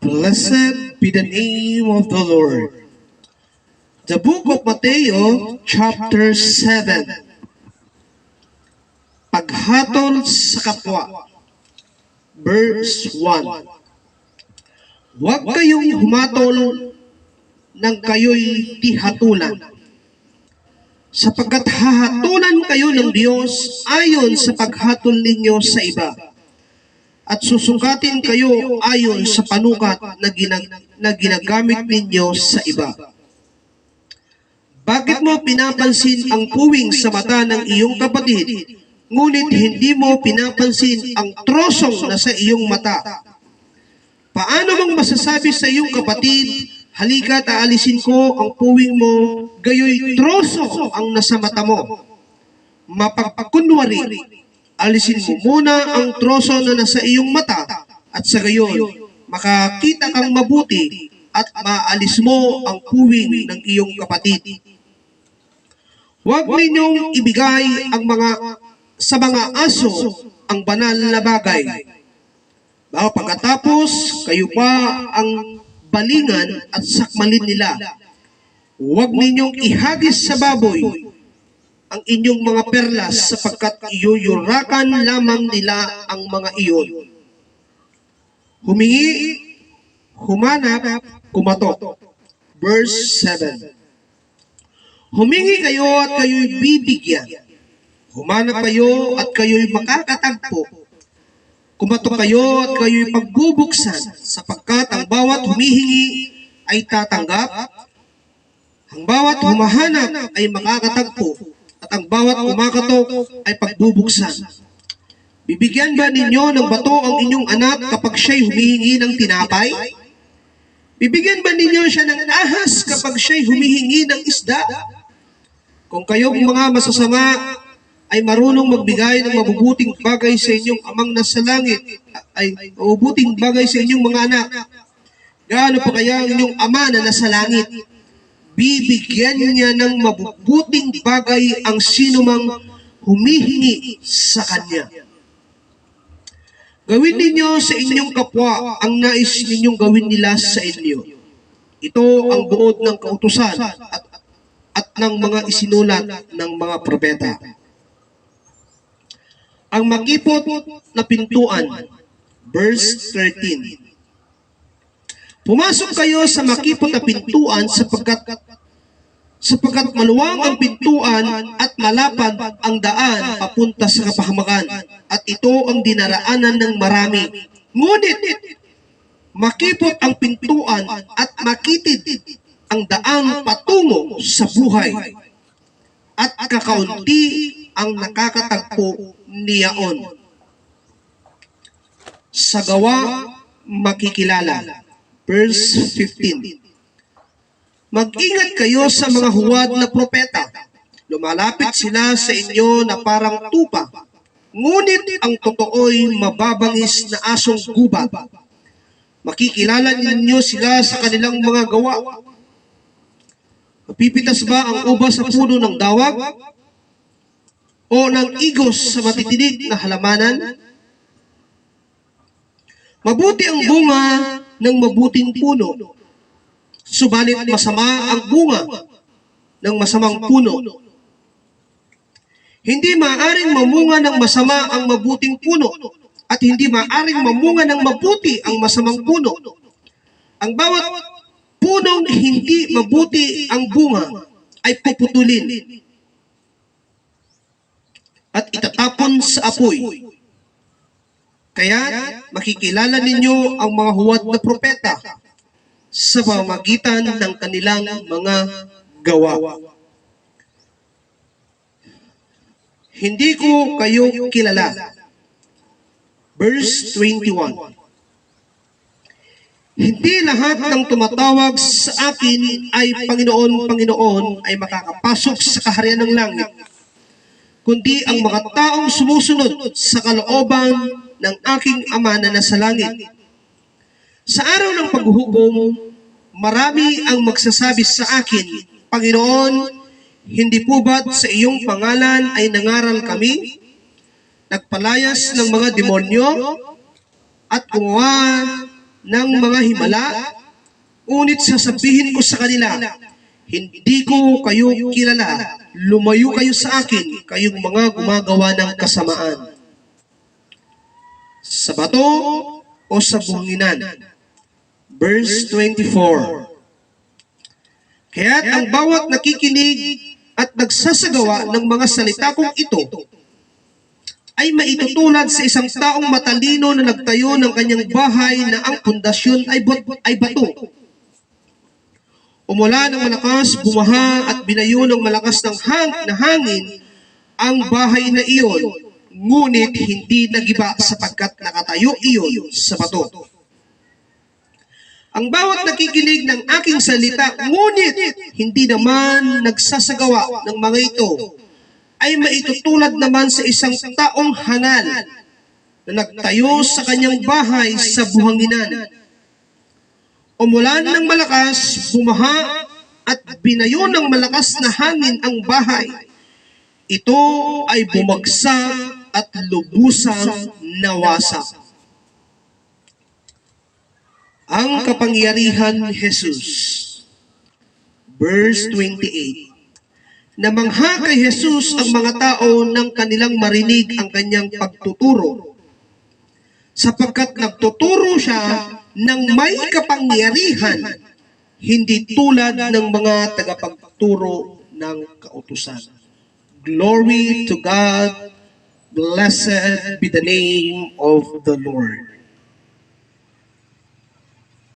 Blessed be the name of the Lord. The book of Mateo, chapter 7. Paghatol sa kapwa. Verse 1. Huwag kayong humatol nang kayo'y di hatulan, sapagkat hahatulan kayo ng Diyos ayon sa paghatol ninyo sa iba, at susukatin kayo ayon sa panukat na ginagamit ninyo sa iba. Bakit mo pinapansin ang puwing sa mata ng iyong kapatid, ngunit hindi mo pinapansin ang trosong na sa iyong mata? Paano mong masasabi sa iyong kapatid, halika't aalisin ko ang puwing mo, gayo'y troso ang nasa mata mo? Mapagkunwari, alisin mo muna ang troso na nasa iyong mata, at sa gayon, makakita kang mabuti at maalis mo ang puwing ng iyong kapatid. Huwag ninyong ibigay sa mga aso ang banal na bagay. Pagkatapos, kayo pa ang balingan at sakmalin nila. Huwag ninyong ihagis sa baboy ang inyong mga perlas, sapagkat iyuyurakan lamang nila ang mga iyon. Humingi, humanap, kumatok. Verse 7. Humingi kayo at kayo'y bibigyan. Humanap kayo at kayo'y makakatagpo. Kumatok kayo at kayo'y pagbubuksan, sapagkat ang bawat humihingi ay tatanggap, ang bawat humahanap ay makakatagpo, at ang bawat kumakatok ay pagbubuksan. Bibigyan ba ninyo ng bato ang inyong anak kapag siya'y humihingi ng tinapay? Bibigyan ba ninyo siya ng ahas kapag siya'y humihingi ng isda? Kung kayong mga masasama ay marunong magbigay ng mabubuting bagay sa inyong amang nasa langit, ay mabubuting bagay sa inyong mga anak, gaano pa kaya ang inyong ama na nasa langit? Bibigyan niya ng mabubuting bagay ang sinumang humihingi sa kanya. Gawin ninyo sa inyong kapwa ang nais ninyong gawin nila sa inyo. Ito ang buod ng kautusan at ng mga isinulat ng mga propeta. Ang makipot na pintuan, verse 13. Pumasok kayo sa makipot na pintuan sapagkat maluwang ang pintuan at malapad ang daan papunta sa kapahamakan, at ito ang dinaraanan ng marami. Ngunit makipot ang pintuan at makitid ang daang patungo sa buhay, at kakaunti ang nakakatagpo niyaon. Sa gawa, makikilala. Verse 15. Mag-ingat kayo sa mga huwad na propeta. Lumalapit sila sa inyo na parang tupa, ngunit ang totoo'y mababangis na asong gubat. Makikilala ninyo sila sa kanilang mga gawa. Mapipitas ba ang ubas sa puno ng dawag, o ng igos sa matitinig na halamanan? Mabuti ang bunga ng mabuting puno, subalit masama ang bunga ng masamang puno. Hindi maaaring mamunga ng masama ang mabuting puno, at hindi maaaring mamunga ng mabuti ang masamang puno. Ang bawat punong hindi mabuti ang bunga ay puputulin at itatapon sa apoy. Kaya makikilala ninyo ang mga huwad na propeta sa pamamagitan ng kanilang mga gawa. Hindi ko kayo kilala. Verse 21. Hindi lahat ng tumatawag sa akin ay Panginoon, Panginoon ay makakapasok sa kaharian ng langit, kundi ang mga taong sumusunod sa kalooban ng aking Ama na nasa langit. Sa araw ng paghuhukom, marami ang magsasabi sa akin, Panginoon, hindi po ba't sa iyong pangalan ay nangaral kami, nagpalayas ng mga demonyo, at gumawa ng mga himala, ngunit sasabihin ko sa kanila, hindi ko kayo kilala, lumayo kayo sa akin, kayong mga gumagawa ng kasamaan. Sa bato o sa buhanginan. Verse 24. Kaya't ang bawat nakikinig at nagsasagawa ng mga salita kong ito ay maitutulad sa isang taong matalino na nagtayo ng kanyang bahay na ang pundasyon ay bato. Umula ng malakas, bumaha at binayo ng malakas na hangin ang bahay na iyon, ngunit hindi nagiba sapagkat nakatayo iyon sa bato. Ang bawat nakikinig ng aking salita, ngunit hindi naman nagsasagawa ng mga ito, ay maitutulad naman sa isang taong hangal na nagtayo sa kanyang bahay sa buhanginan. Umulan ng malakas, bumaha at binayo ng malakas na hangin ang bahay. Ito ay bumagsak at lubusang nawasak. Ang kapangyarihan ni Jesus. Verse 28. Namangha kay Jesus ang mga tao nang kanilang marinig ang kanyang pagtuturo, sapagkat nagtuturo siya ng may kapangyarihan, hindi tulad ng mga tagapagturo ng kautusan. Glory to God. Blessed be the name of the Lord.